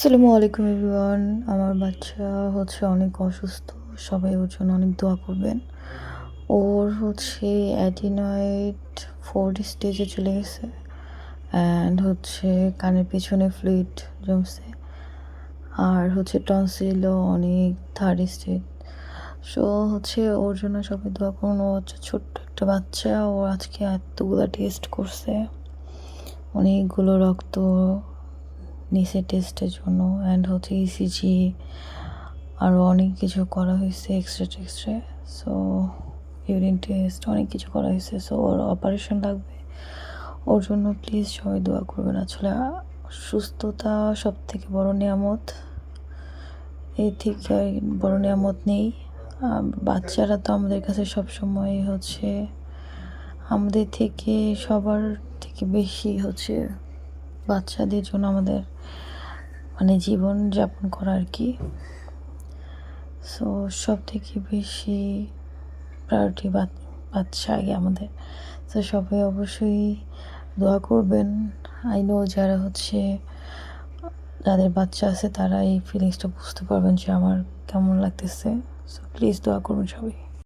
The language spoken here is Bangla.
আসসালামু আলাইকুম এভরিওয়ান। আমার বাচ্চা অনেক অসুস্থ। সবাই ওর জন্য অনেক দোয়া করবেন। ওর অ্যাডিনয়েড 4 স্টেজে চলে গেছে। অ্যান্ড কানের পেছনে ফ্লুইড জমছে। আর টনসিলও অনেক 3rd স্টেজ। সো ওর জন্য সবাই দোয়া করুন। ও ছোট্ট একটা বাচ্চা। ও আজকে এতগুলো টেস্ট করছে, অনেকগুলো রক্ত নিচে টেস্টের জন্য। অ্যান্ড ইসিজি আরও অনেক কিছু করা হয়েছে, এক্সরে। সো ইউরিন টেস্ট অনেক কিছু করা হয়েছে। সো ওর অপারেশন লাগবে। ওর জন্য প্লিজ সবাই দোয়া করবেন। আসলে সুস্থতা সব থেকে বড় নিয়ামত, এর থেকে বড় নিয়ামত নেই। বাচ্চারা তো আমাদের কাছে সবসময় আমাদের থেকে সবার থেকে বেশি বাচ্চাদের জন্য আমাদের জীবন যাপন করা আর কি। সো সব থেকে বেশি প্রায়োরিটি বাচ্চা আগে আমাদের। তো সবাই অবশ্যই দোয়া করবেন। আই নো যাদের বাচ্চা আছে তারা এই ফিলিংসটা বুঝতে পারবেন যে আমার কেমন লাগতেছে। সো প্লিজ দোয়া করবেন সবাই।